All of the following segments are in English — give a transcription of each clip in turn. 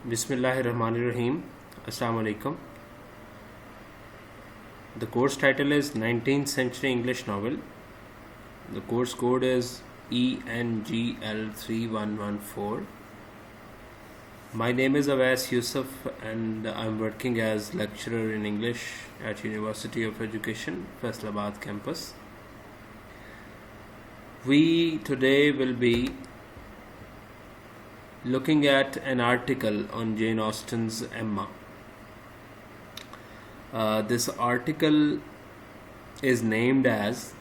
Bismillahirrahmanirrahim. Assalamu alaikum. The course title is 19th Century English Novel. The course code is ENGL3114. My name is Awais Yusuf and I'm working as lecturer in English at University of Education, Faisalabad campus. We today will be looking at an article on Jane Austen's Emma. This article is named as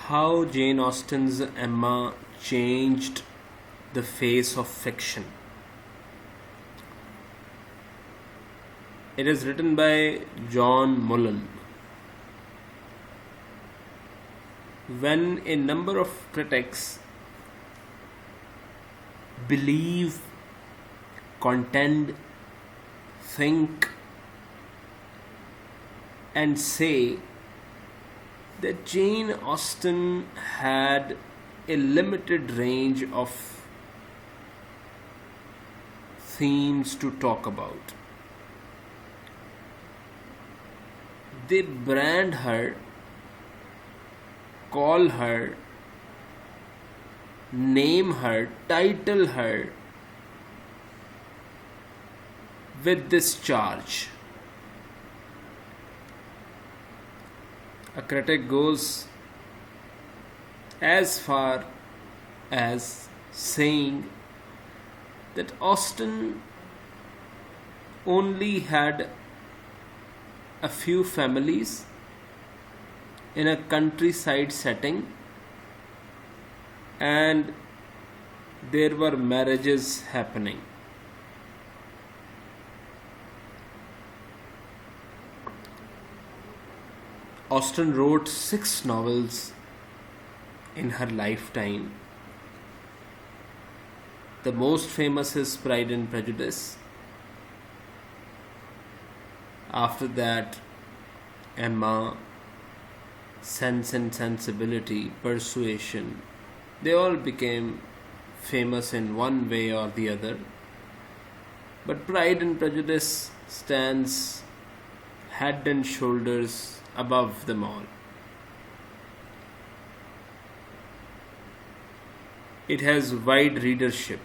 How Jane Austen's Emma Changed the Face of Fiction. It is written by John Mullen. When a number of critics believe, contend, think, and say that Jane Austen had a limited range of themes to talk about. They brand her, call her, name her, title her with this charge. A critic goes as far as saying that Austen only had a few families in a countryside setting, and there were marriages happening. Austen wrote 6 novels in her lifetime. The most famous is Pride and Prejudice. After that, Emma, Sense and Sensibility, Persuasion, they all became famous in one way or the other. But Pride and Prejudice stands head and shoulders above them all. It has wide readership,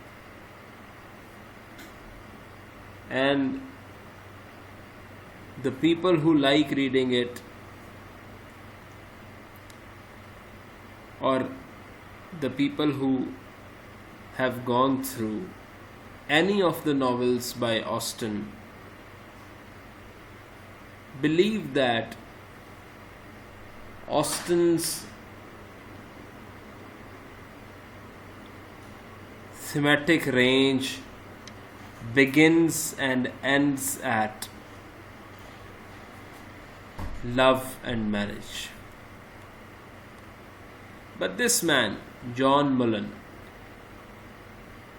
and the people who like reading it, or the people who have gone through any of the novels by Austen, believe that Austen's thematic range begins and ends at love and marriage. But this man, John Mullen,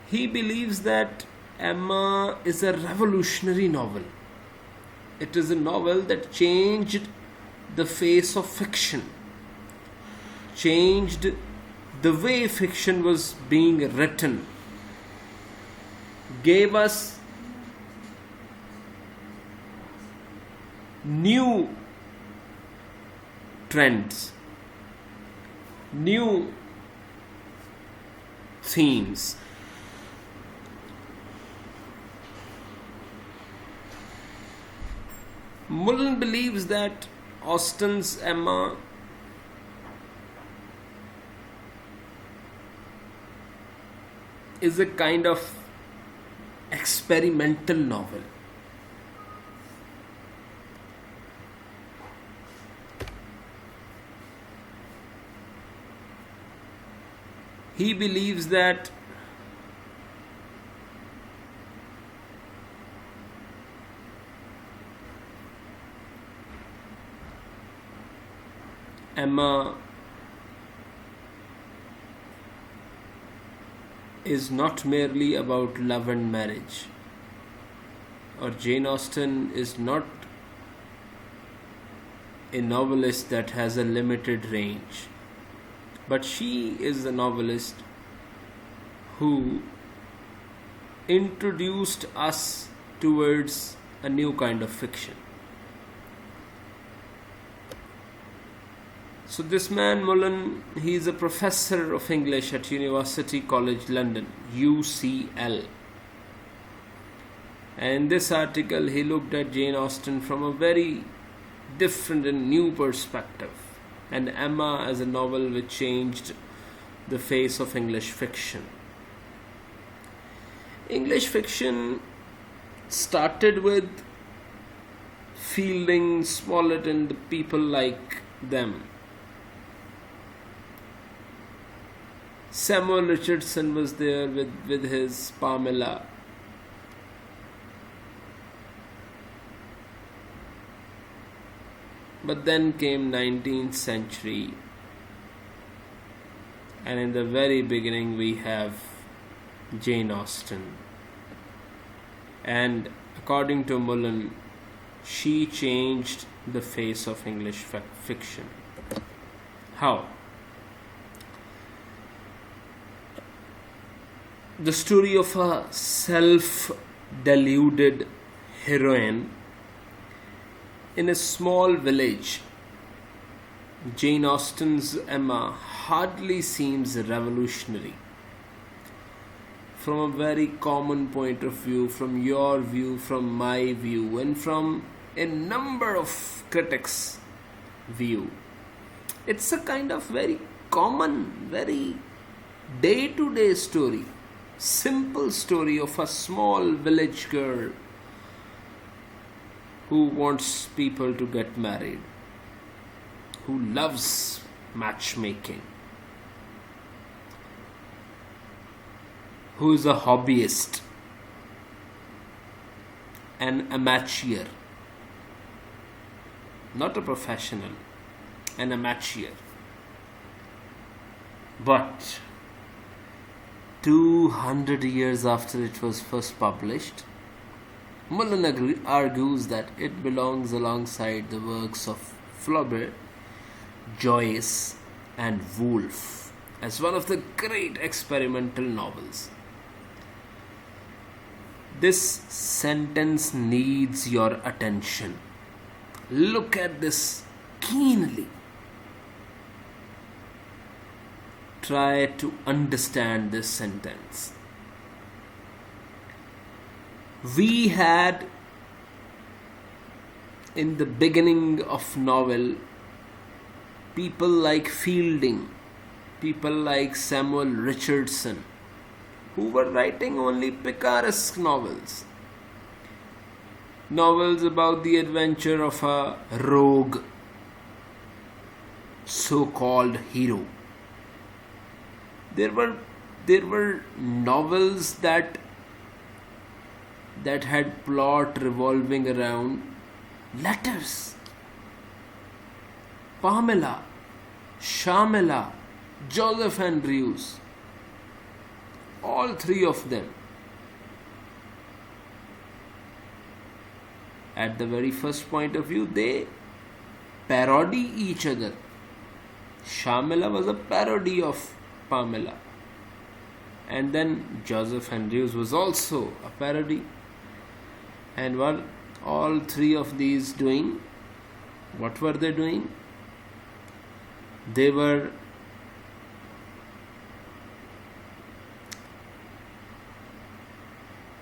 he believes that Emma is a revolutionary novel. It is a novel that changed the face of fiction, changed the way fiction was being written, gave us new trends, new themes. Mullen believes that Austen's Emma is a kind of experimental novel. He believes that Emma is not merely about love and marriage, or Jane Austen is not a novelist that has a limited range. But she is a novelist who introduced us towards a new kind of fiction. So this man Mullen, he is a professor of English at University College London, UCL. And in this article, he looked at Jane Austen from a very different and new perspective, and Emma as a novel which changed the face of English fiction. English fiction started with Fielding, Smollett, and the people like them. Samuel Richardson was there with his Pamela. But then came 19th century, and in the very beginning we have Jane Austen. And according to Mullen, she changed the face of English fiction. How? The story of a self-deluded heroine in a small village. Jane Austen's Emma hardly seems revolutionary. From a very common point of view, from your view, from my view, and from a number of critics' view, it's a kind of very common, very day-to-day story. Simple story of a small village girl who wants people to get married, who loves matchmaking, who is a hobbyist, an amateur, not a professional, an amateur. But 200 years after it was first published, Mullen argues that it belongs alongside the works of Flaubert, Joyce, and Woolf as one of the great experimental novels. This sentence needs your attention. Look at this keenly. Try to understand this sentence. We had, in the beginning of novel, people like Fielding, people like Samuel Richardson, who were writing only picaresque novels. Novels about the adventure of a rogue, so-called hero. There were novels that had plot revolving around letters. Pamela, Shamila, Joseph Andrews, all three of them. At the very first point of view, they parody each other. Shamila was a parody of Pamela. And then Joseph Andrews was also a parody. And what all three of these doing? What were they doing? They were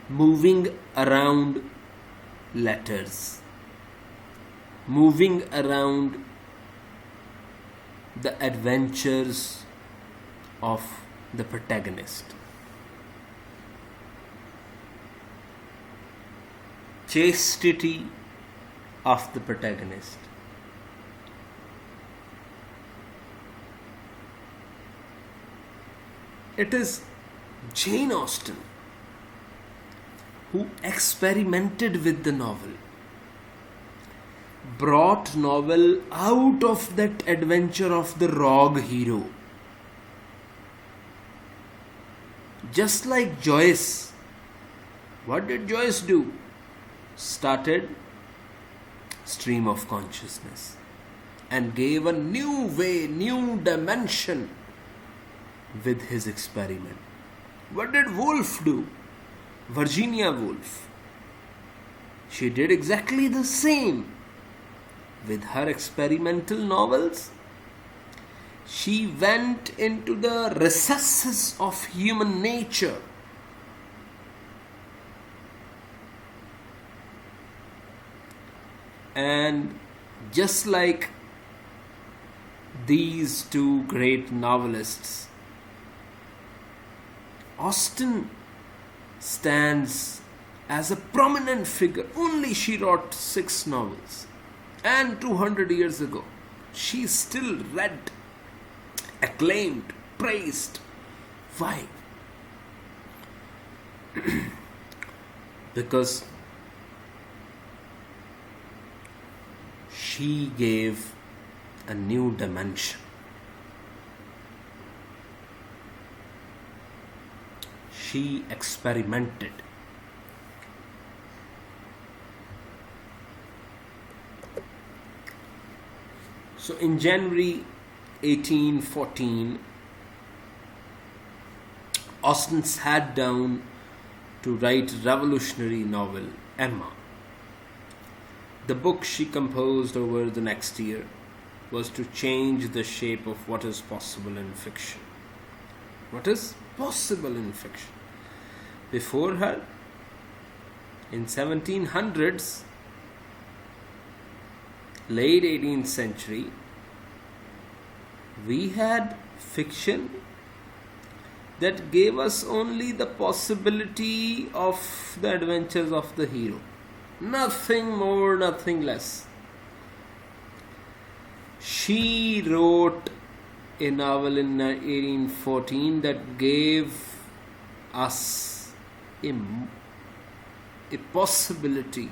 moving around letters, moving around the adventures of the protagonist. Chastity of the protagonist. It is Jane Austen who experimented with the novel, brought novel out of that adventure of the rogue hero. Just like Joyce. What did Joyce do? Started stream of consciousness and gave a new way, new dimension with his experiment. What did Woolf do? Virginia Woolf. She did exactly the same with her experimental novels. She went into the recesses of human nature. And just like these two great novelists, Austen stands as a prominent figure. Only she wrote 6 novels, and 200 years ago she is still read, acclaimed, praised. Why? Because she gave a new dimension. She experimented. So in January 1814, Austen sat down to write revolutionary novel Emma. The book she composed over the next year was to change the shape of what is possible in fiction. What is possible in fiction? Before her, in 1700s, late 18th century, we had fiction that gave us only the possibility of the adventures of the hero. Nothing more, nothing less. She wrote a novel in 1814 that gave us a possibility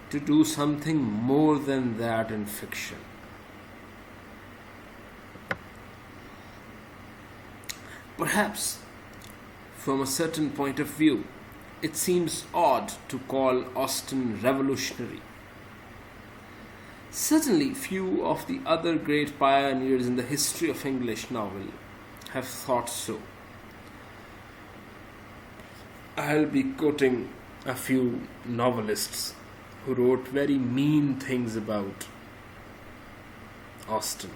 to do something more than that in fiction. Perhaps, from a certain point of view, it seems odd to call Austen revolutionary. Certainly, few of the other great pioneers in the history of English novel have thought so. I'll be quoting a few novelists who wrote very mean things about Austen.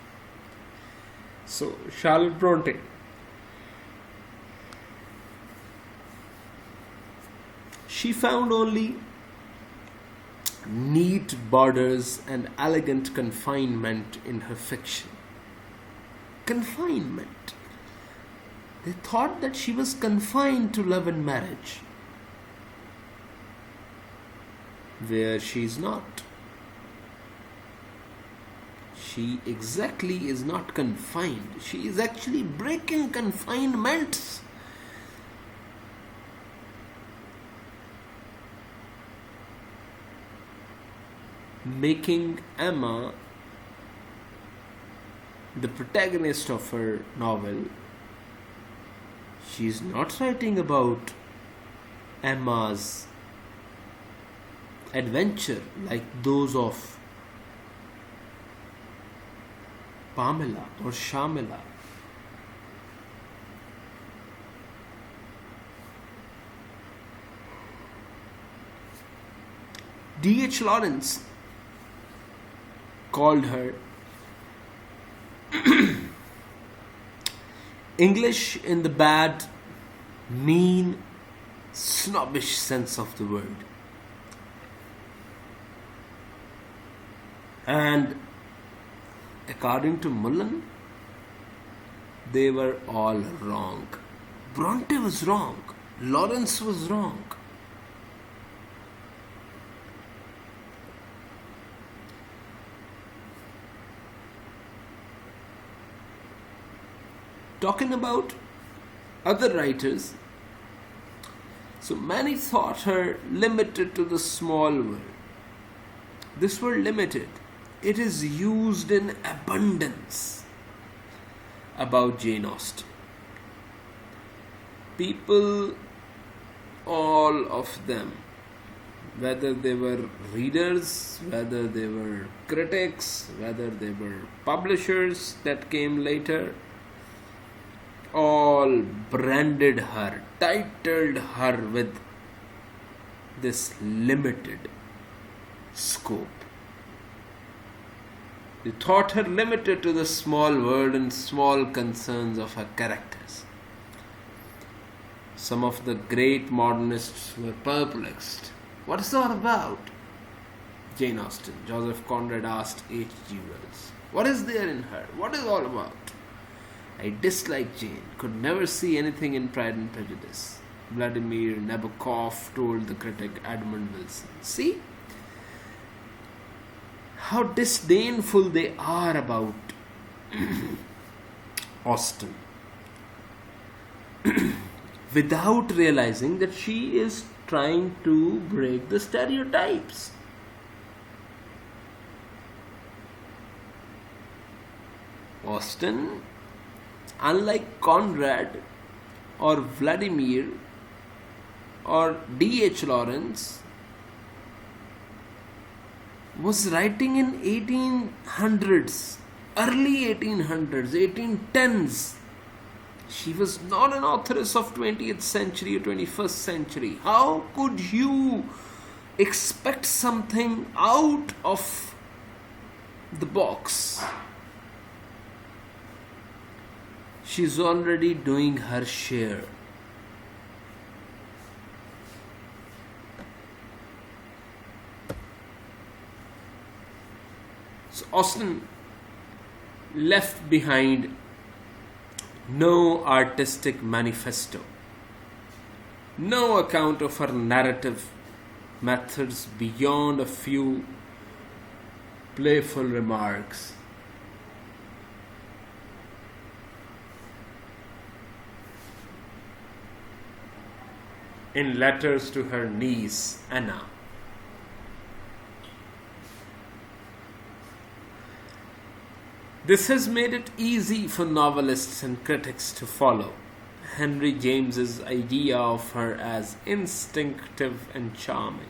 So, Charlotte Bronte. She found only neat borders and elegant confinement in her fiction. Confinement. They thought that she was confined to love and marriage, where she is not. She exactly is not confined. She is actually breaking confinements. Making Emma the protagonist of her novel. She is not writing about Emma's adventure like those of Pamela or Shamila. D.H. Lawrence called her English in the bad, mean, snobbish sense of the word. And according to Mullen, they were all wrong. Bronte was wrong. Lawrence was wrong. Talking about other writers, so many thought her limited to the small world. This word limited, it is used in abundance about Jane Austen. People, all of them, whether they were readers, whether they were critics, whether they were publishers that came later, all branded her titled her with this limited scope. They thought her limited to the small world and small concerns of her characters. Some of the great modernists were perplexed. What is all about? Jane Austen, Joseph Conrad asked H.G. Wells. What is there in her? What is all about? I dislike Jane, could never see anything in Pride and Prejudice. Vladimir Nabokov told the critic Edmund Wilson. See how disdainful they are about Austen, without realizing that she is trying to break the stereotypes. Austen, unlike Conrad or Vladimir or D.H. Lawrence, was writing in 1800s, early 1800s, 1810s. She was not an authoress of 20th century or 21st century. How could you expect something out of the box? She's already doing her share. So Austen left behind no artistic manifesto, no account of her narrative methods beyond a few playful remarks. In letters to her niece Anna. This has made it easy for novelists and critics to follow Henry James's idea of her as instinctive and charming.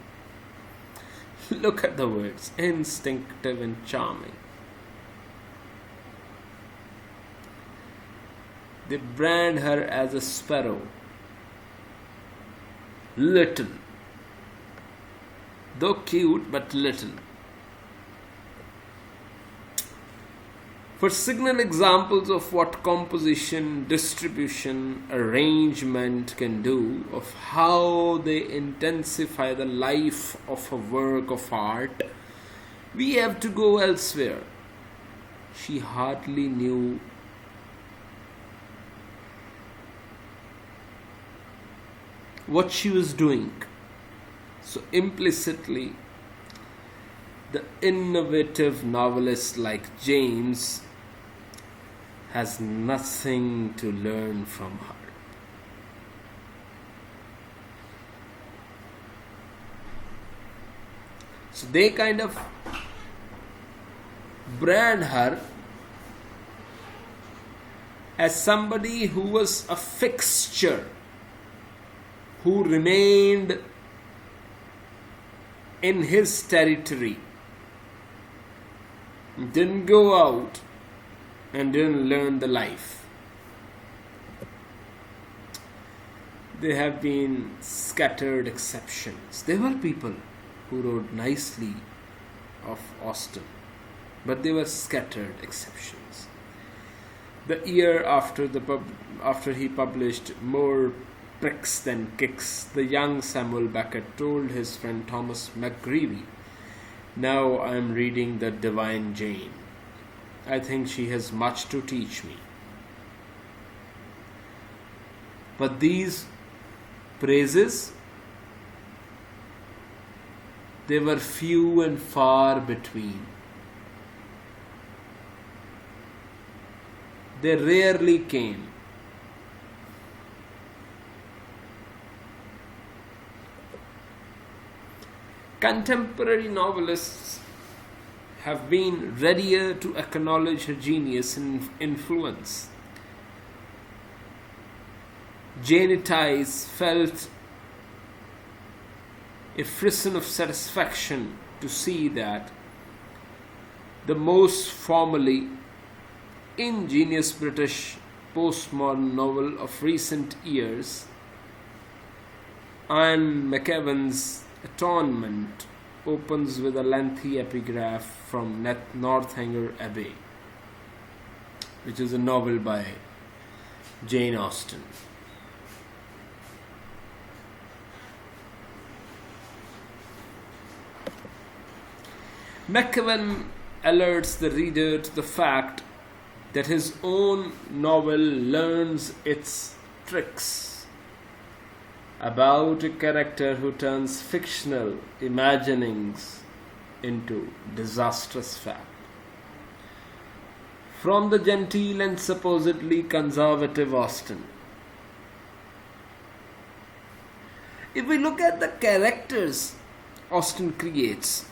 Look at the words, instinctive and charming. They brand her as a sparrow, little, though cute but little. For signal examples of what composition, distribution, arrangement can do, of how they intensify the life of a work of art, we have to go elsewhere. She hardly knew what she was doing. So implicitly, the innovative novelist like James has nothing to learn from her. So they kind of brand her as somebody who was a fixture, who remained in his territory, didn't go out and didn't learn the life. There have been scattered exceptions. There were people who wrote nicely of Austen, but they were scattered exceptions. The year after he published More Pricks Than Kicks, the young Samuel Beckett told his friend Thomas McGreevy, "Now I am reading The Divine Jane. I think she has much to teach me." But these praises, they were few and far between. They rarely came. Contemporary novelists have been readier to acknowledge her genius and influence. Jane Auten felt a frisson of satisfaction to see that the most formally ingenious British postmodern novel of recent years Anne McEwan's Atonement opens with a lengthy epigraph from Northanger Abbey, which is a novel by Jane Austen. McEwan alerts the reader to the fact that his own novel learns its tricks about a character who turns fictional imaginings into disastrous fact. From the genteel and supposedly conservative Austen. If we look at the characters Austen creates,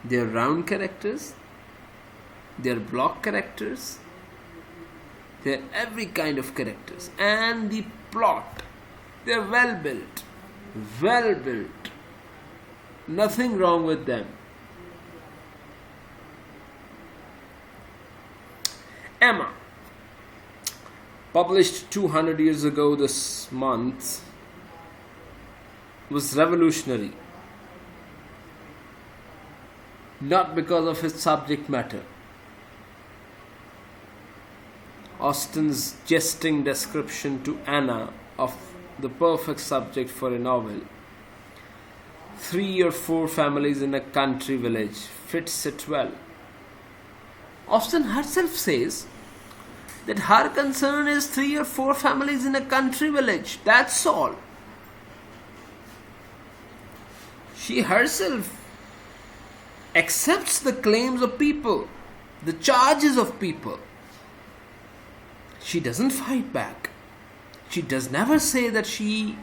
they are round characters, they are block characters, they are every kind of characters, and the plot, they are well built, nothing wrong with them. Emma, published 200 years ago this month, was revolutionary, not because of its subject matter. Austen's jesting description to Anna of the perfect subject for a novel, 3 or 4 families in a country village, fits it well. Austen herself says that her concern is 3 or 4 families in a country village. That's all. She herself accepts the claims of people, the charges of people. She doesn't fight back. She does never say that she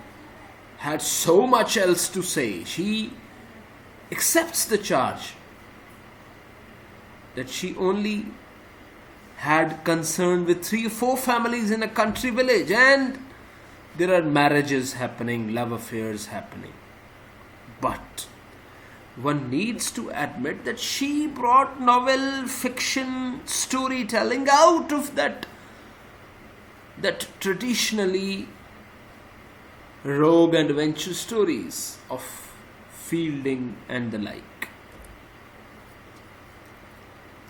had so much else to say. She accepts the charge that she only had concern with 3 or 4 families in a country village, and there are marriages happening, love affairs happening. But one needs to admit that she brought novel fiction storytelling out of that traditionally rogue and adventure stories of Fielding and the like.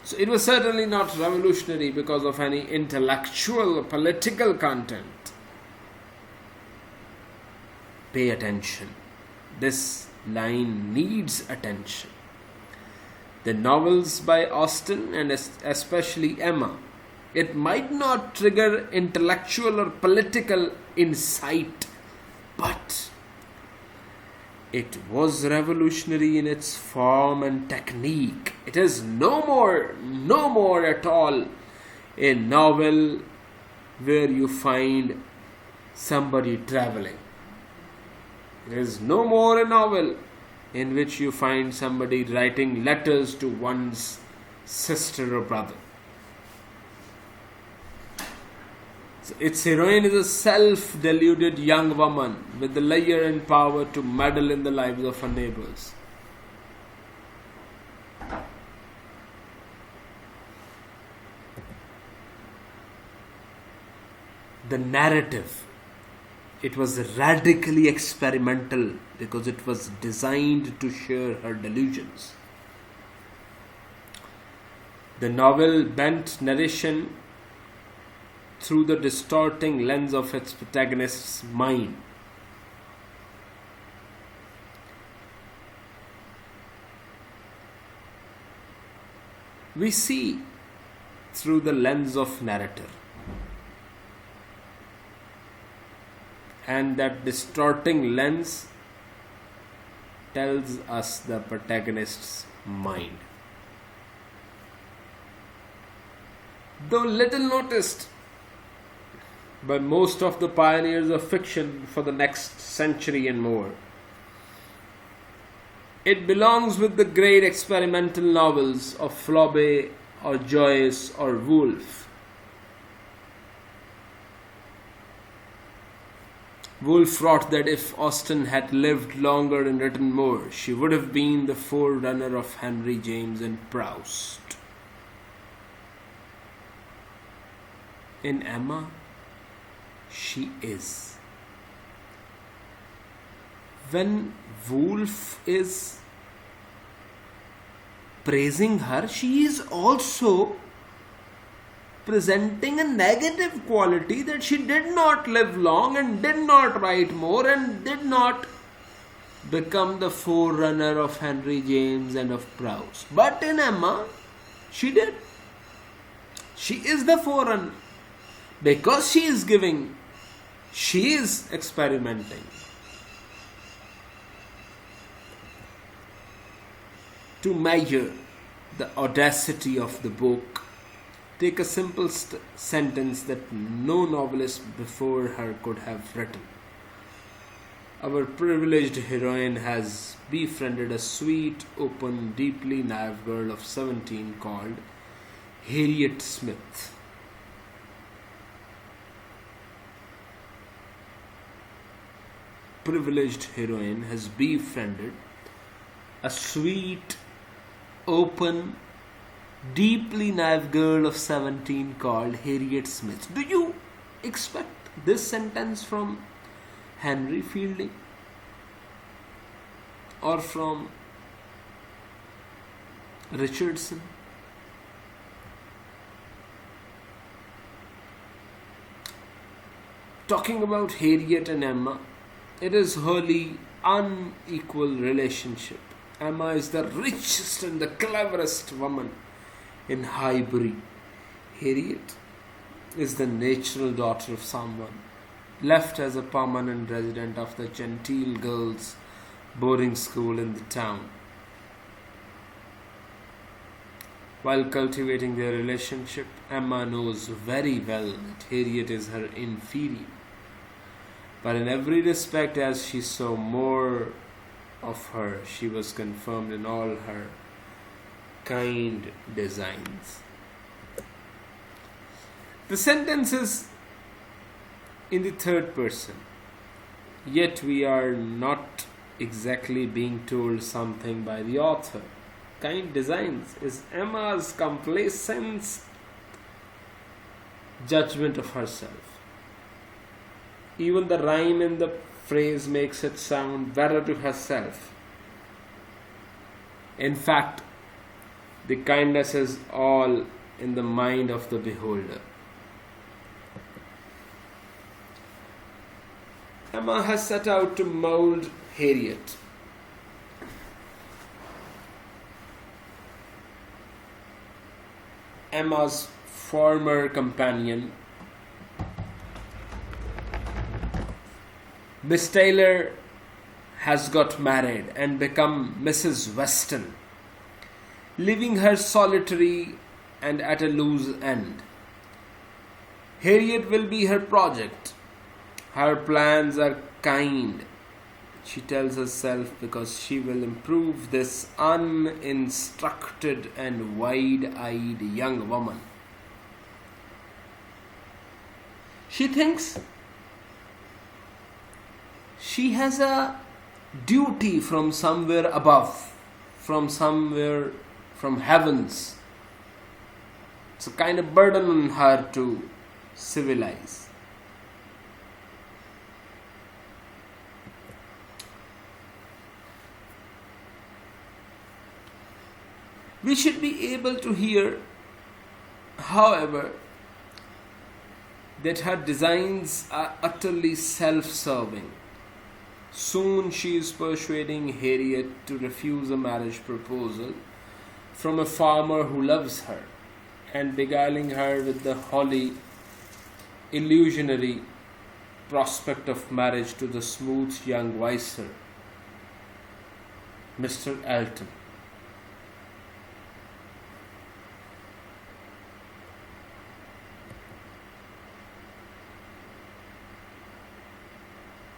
So it was certainly not revolutionary because of any intellectual or political content. Pay attention. This line needs attention. The novels by Austen, and especially Emma, it might not trigger intellectual or political insight, but it was revolutionary in its form and technique. It is no more at all a novel where you find somebody traveling. It is no more a novel in which you find somebody writing letters to one's sister or brother. Its heroine is a self-deluded young woman with the leisure and power to meddle in the lives of her neighbors. The narrative, it was radically experimental because it was designed to share her delusions. The novel bent narration through the distorting lens of its protagonist's mind. We see through the lens of narrator, and that distorting lens tells us the protagonist's mind. Though little noticed by most of the pioneers of fiction for the next century and more, it belongs with the great experimental novels of Flaubert or Joyce or Woolf. Woolf wrote that if Austen had lived longer and written more, she would have been the forerunner of Henry James and Proust. In Emma, she is. When Woolf is praising her, she is also presenting a negative quality, that she did not live long and did not write more and did not become the forerunner of Henry James and of Prowse. But in Emma, she did. She is the forerunner. Because she is giving, she is experimenting. To measure the audacity of the book, take a simple sentence that no novelist before her could have written. Our privileged heroine has befriended a sweet, open, deeply naive girl of 17 called Harriet Smith. Privileged heroine has befriended a sweet, open, deeply naive girl of 17 called Harriet Smith. Do you expect this sentence from Henry Fielding or from Richardson? Talking about Harriet and Emma, it is wholly unequal relationship. Emma is the richest and the cleverest woman in Highbury. Harriet is the natural daughter of someone left as a permanent resident of the genteel girls' boarding school in the town. While cultivating their relationship, Emma knows very well that Harriet is her inferior. But in every respect, as she saw more of her, she was confirmed in all her kind designs. The sentence is in the third person, yet we are not exactly being told something by the author. Kind designs is Emma's complacent judgment of herself. Even the rhyme in the phrase makes it sound better to herself. In fact, the kindness is all in the mind of the beholder. Emma has set out to mold Harriet. Emma's former companion, Miss Taylor, has got married and become Mrs. Weston, leaving her solitary and at a loose end. Harriet will be her project. Her plans are kind, she tells herself, because she will improve this uninstructed and wide-eyed young woman. She thinks she has a duty from somewhere above, from heavens. It's a kind of burden on her to civilize. We should be able to hear, however, that her designs are utterly self-serving. Soon she is persuading Harriet to refuse a marriage proposal from a farmer who loves her, and beguiling her with the wholly illusionary prospect of marriage to the smooth young vicar, Mr. Auten.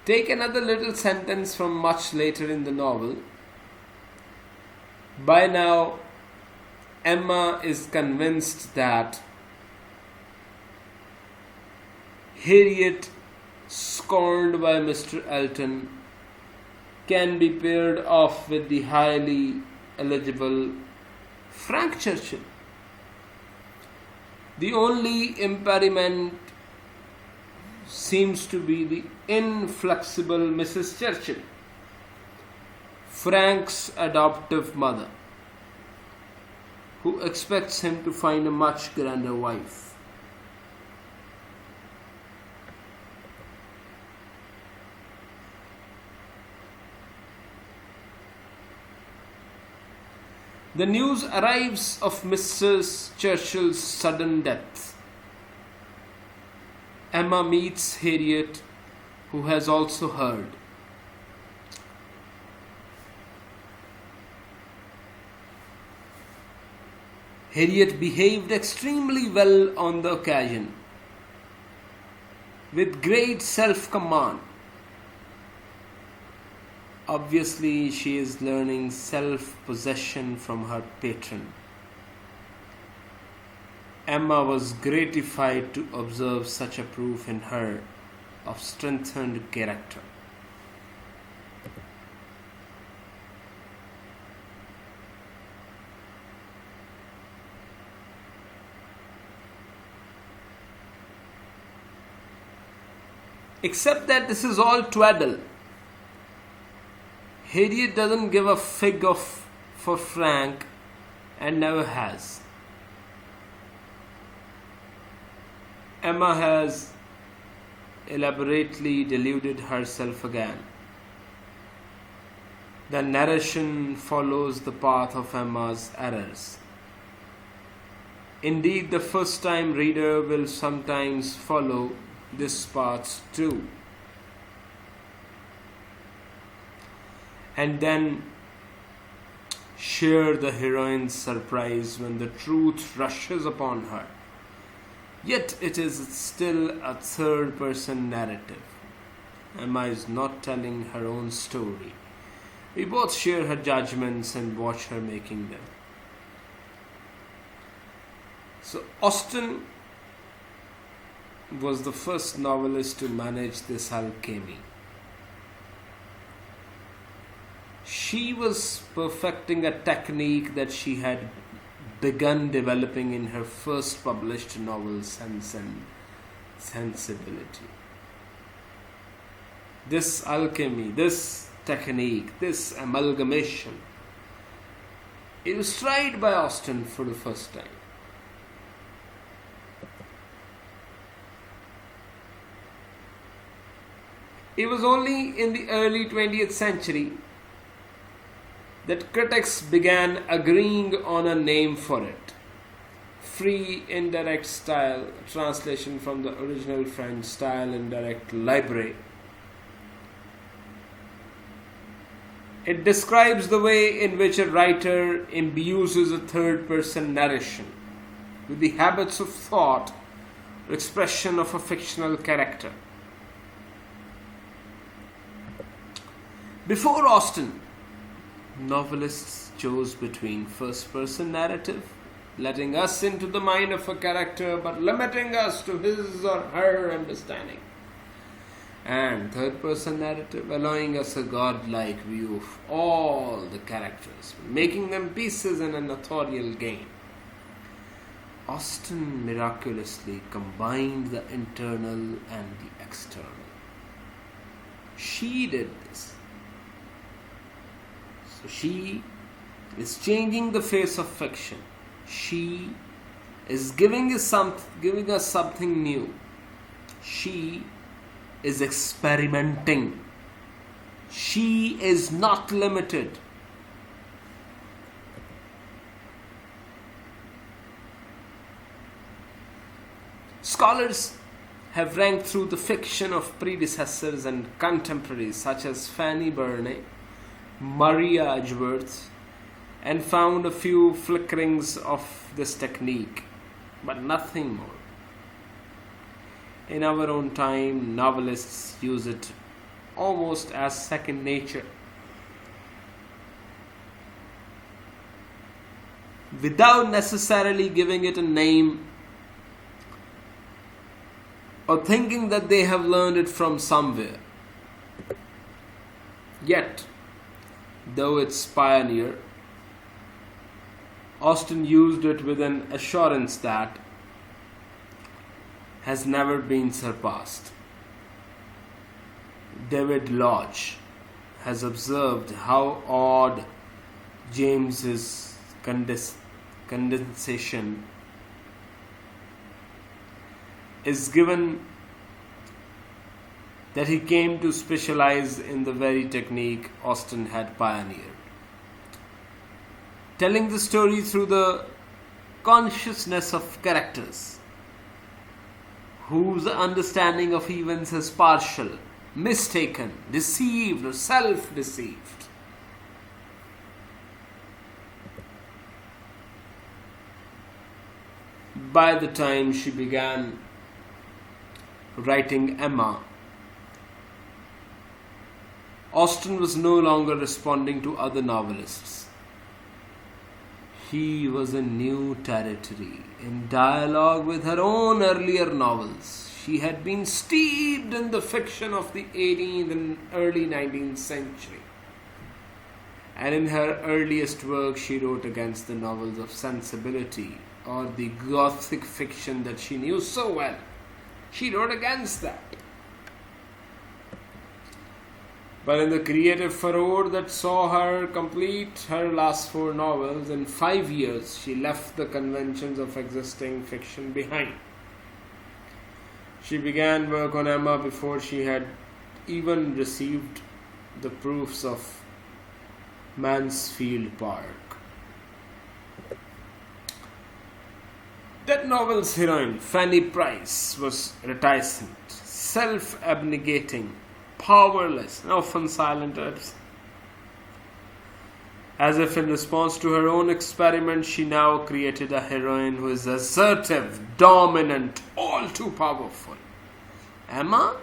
Take another little sentence from much later in the novel. By now, Emma is convinced that Harriet, scorned by Mr. Auten, can be paired off with the highly eligible Frank Churchill. The only impediment seems to be the inflexible Mrs. Churchill, Frank's adoptive mother, who expects him to find a much grander wife. The news arrives of Mrs. Churchill's sudden death. Emma meets Harriet, who has also heard. Harriet behaved extremely well on the occasion, with great self-command. Obviously, she is learning self-possession from her patron. Emma was gratified to observe such a proof in her of strengthened character. Except that this is all twaddle. Harriet doesn't give a fig for Frank and never has. Emma has elaborately deluded herself again. The narration follows the path of Emma's errors. Indeed, the first-time reader will sometimes follow this path too, and then share the heroine's surprise when the truth rushes upon her. Yet it is still a third-person narrative. Emma is not telling her own story. We both share her judgments and watch her making them. So Austen was the first novelist to manage this alchemy. She was perfecting a technique that she had begun developing in her first published novel, Sense and Sensibility. This alchemy, this technique, this amalgamation, it was tried by Austen for the first time. It was only in the early 20th century that critics began agreeing on a name for it. Free indirect style, translation from the original French style indirect library. It describes the way in which a writer imbues a third-person narration with the habits of thought or expression of a fictional character. Before Austen, novelists chose between first-person narrative, letting us into the mind of a character but limiting us to his or her understanding, and third-person narrative, allowing us a godlike view of all the characters, making them pieces in an authorial game. Austen miraculously combined the internal and the external. She did this. So she is changing the face of fiction. She is giving us something new. She is experimenting. She is not limited. Scholars have ranked through the fiction of predecessors and contemporaries such as Fanny Burney, Maria Edgeworth, and found a few flickerings of this technique, but nothing more. In our own time, novelists use it almost as second nature. Without necessarily giving it a name or thinking that they have learned it from somewhere. Yet, though its pioneer, Austen used it with an assurance that has never been surpassed. David Lodge has observed how odd James's condensation is, given that he came to specialize in the very technique Austen had pioneered. Telling the story through the consciousness of characters whose understanding of events is partial, mistaken, deceived, or self-deceived. By the time she began writing Emma, Austen was no longer responding to other novelists. He was in new territory, in dialogue with her own earlier novels. She had been steeped in the fiction of the 18th and early 19th century. And in her earliest work, she wrote against the novels of sensibility or the gothic fiction that she knew so well. She wrote against that. But in the creative furore that saw her complete her last 4 novels in 5 years, she left the conventions of existing fiction behind. She began work on Emma before she had even received the proofs of Mansfield Park. That novel's heroine, Fanny Price, was reticent, self-abnegating, powerless, and often silent. As if in response to her own experiment, she now created a heroine who is assertive, dominant, all too powerful. Emma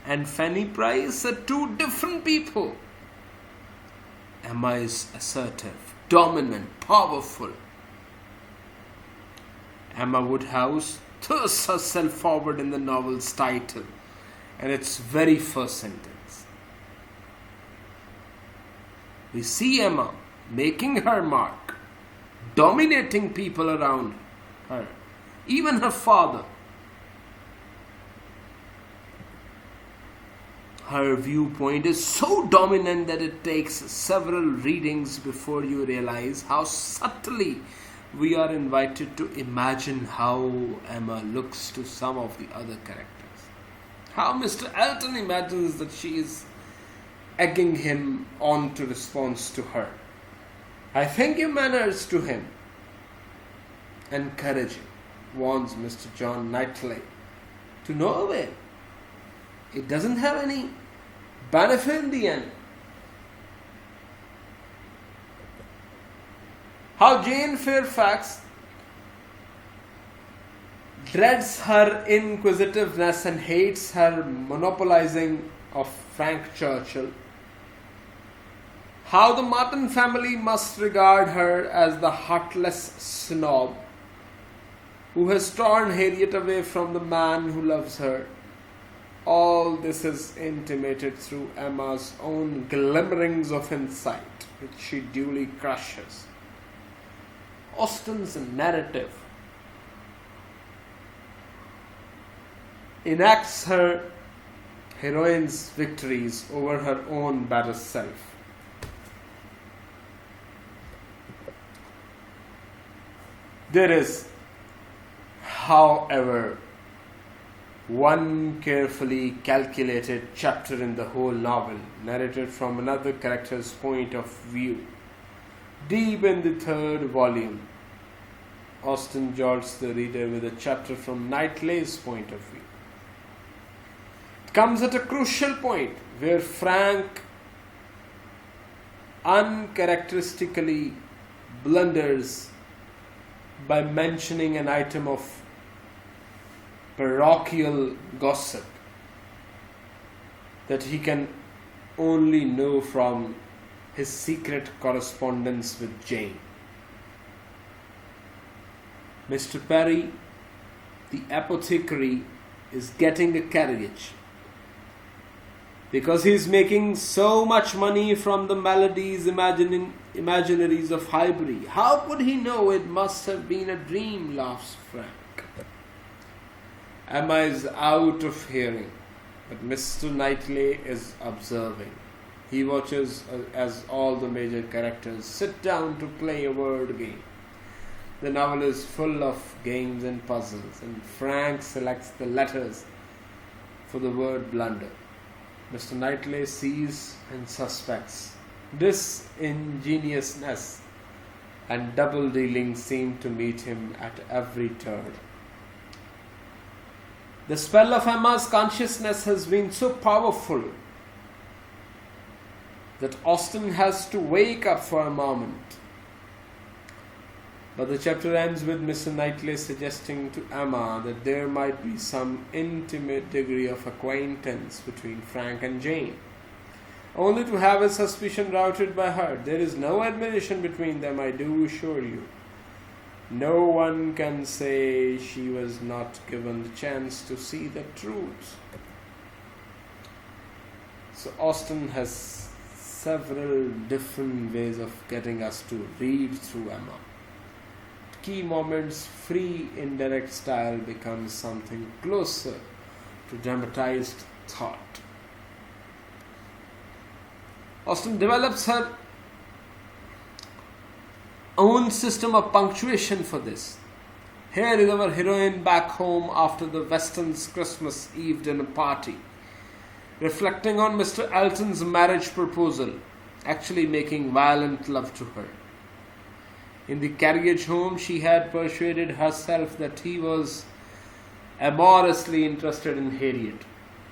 and Fanny Price are 2 different people. Emma is assertive, dominant, powerful. Emma Woodhouse thrusts herself forward in the novel's title and its very first sentence. We see Emma making her mark, dominating people around her, even her father. Her viewpoint is so dominant that it takes several readings before you realize how subtly we are invited to imagine how Emma looks to some of the other characters. How Mr. Auten imagines that she is egging him on to response to her. I think your manners to him. Encouraging, warns Mr. John Knightley. To no avail. It doesn't have any benefit in the end. How Jane Fairfax dreads her inquisitiveness and hates her monopolizing of Frank Churchill. How the Martin family must regard her as the heartless snob who has torn Harriet away from the man who loves her. All this is intimated through Emma's own glimmerings of insight, which she duly crushes. Austen's narrative enacts her heroine's victories over her own better self. There is, however, one carefully calculated chapter in the whole novel, narrated from another character's point of view. Deep in the 3rd volume, Austen jolts the reader with a chapter from Knightley's point of view. It comes at a crucial point where Frank uncharacteristically blunders by mentioning an item of parochial gossip that he can only know from his secret correspondence with Jane. Mr. Perry, the apothecary, is getting a carriage because he is making so much money from the maladies imaginaries of Highbury. How could he know? It must have been a dream, laughs Frank. Emma is out of hearing. But Mr. Knightley is observing. He watches as all the major characters sit down to play a word game. The novel is full of games and puzzles, and Frank selects the letters for the word blunder. Mr. Knightley sees and suspects. Disingenuousness and double dealing seem to meet him at every turn. The spell of Emma's consciousness has been so powerful that Austen has to wake up for a moment. But the chapter ends with Mr. Knightley suggesting to Emma that there might be some intimate degree of acquaintance between Frank and Jane, only to have his suspicion routed by her. There is no admiration between them, I do assure you. No one can say she was not given the chance to see the truth. So Austen has several different ways of getting us to read through Emma. Key moments, free indirect style becomes something closer to dramatized thought. Austen develops her own system of punctuation for this. Here is our heroine back home after the Weston's Christmas Eve dinner party, reflecting on Mr. Elton's marriage proposal, actually making violent love to her. In the carriage home, she had persuaded herself that he was amorously interested in Harriet.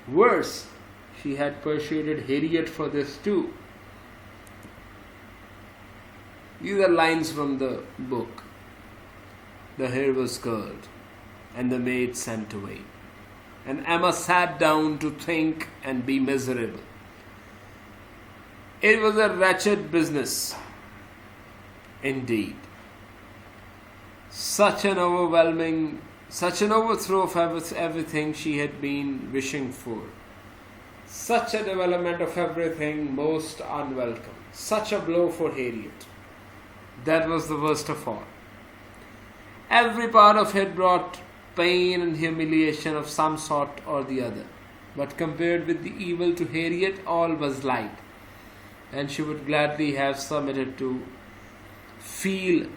Worse, she had persuaded Harriet for this too. These are lines from the book. The hair was curled, and the maid sent away, and Emma sat down to think and be miserable. It was a wretched business, indeed. Such an overthrow of everything she had been wishing for. Such a development of everything most unwelcome. Such a blow for Harriet. That was the worst of all. Every part of it brought pain and humiliation of some sort or the other. But compared with the evil to Harriet, all was light. And she would gladly have submitted to feel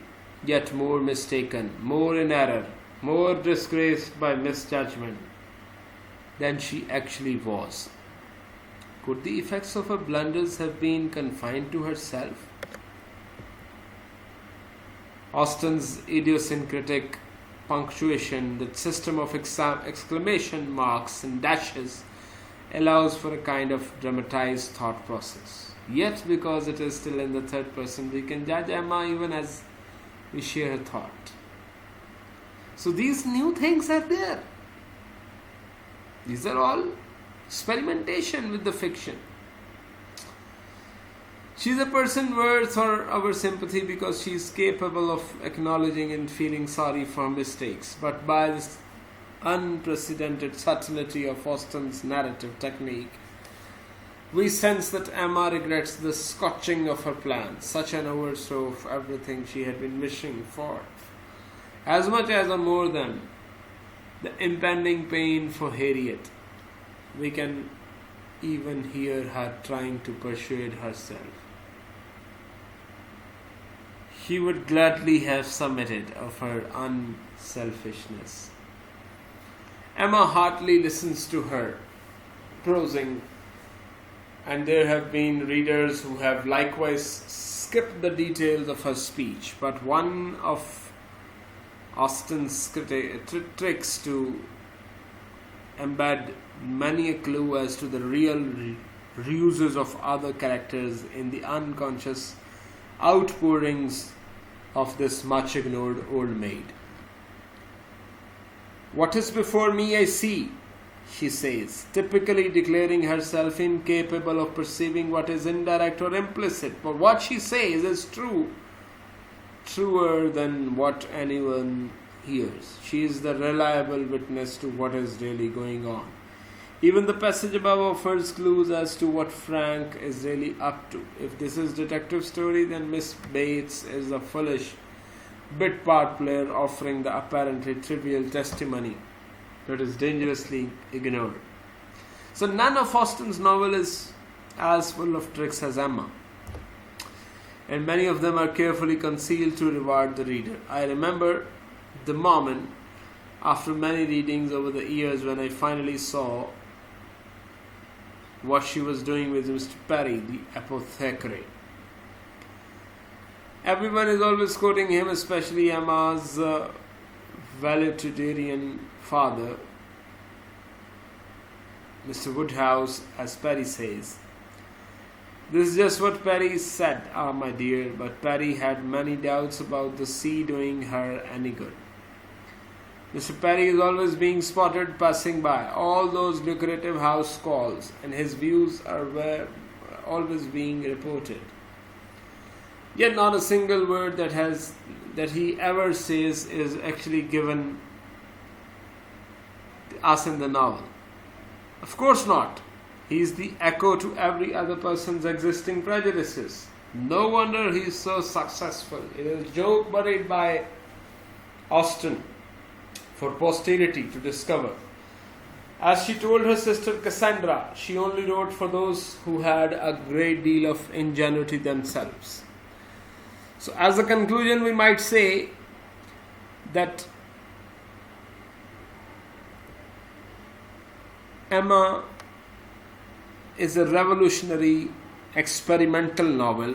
yet more mistaken, more in error, more disgraced by misjudgment than she actually was. Could the effects of her blunders have been confined to herself? Austen's idiosyncratic punctuation, that system of exclamation marks and dashes, allows for a kind of dramatized thought process. Yet, because it is still in the third person, we can judge Emma even as we share her thought. So these new things are there. These are all experimentation with the fiction. She is a person worth our sympathy because she is capable of acknowledging and feeling sorry for mistakes. But by this unprecedented subtlety of Austen's narrative technique, we sense that Emma regrets the scotching of her plans, such an overthrow of everything she had been wishing for, as much as or more than the impending pain for Harriet. We can even hear her trying to persuade herself. She would gladly have submitted of her unselfishness. Emma heartily listens to her prosing, and there have been readers who have likewise skipped the details of her speech. But one of Austen's tricks to embed many a clue as to the real ruses of other characters in the unconscious outpourings of this much ignored old maid. "What is before me I see," she says, typically declaring herself incapable of perceiving what is indirect or implicit. But what she says is truer than what anyone hears. She is the reliable witness to what is really going on. Even the passage above offers clues as to what Frank is really up to. If this is detective story, then Miss Bates is a foolish bit part player offering the apparently trivial testimony that is dangerously ignored. So none of Austen's novel is as full of tricks as Emma, and many of them are carefully concealed to reward the reader. I remember the moment after many readings over the years when I finally saw what she was doing with Mr. Perry, the apothecary. Everyone is always quoting him, especially Emma's valetudinarian father, Mr. Woodhouse, as Perry says. This is just what Perry said, my dear, but Perry had many doubts about the sea doing her any good. Mr. Perry is always being spotted passing by all those lucrative house calls, and his views are always being reported. Yet not a single word that he ever says is actually given us in the novel. Of course not. He is the echo to every other person's existing prejudices. No wonder he is so successful. It is a joke buried by Austen for posterity to discover. As she told her sister Cassandra, she only wrote for those who had a great deal of ingenuity themselves. So as a conclusion, we might say that Emma is a revolutionary experimental novel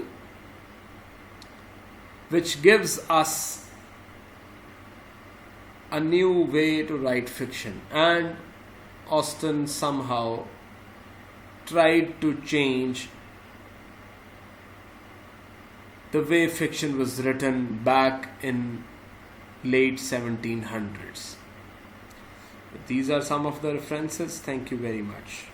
which gives us a new way to write fiction, and Austen somehow tried to change the way fiction was written back in late 1700s. These are some of the references. Thank you very much.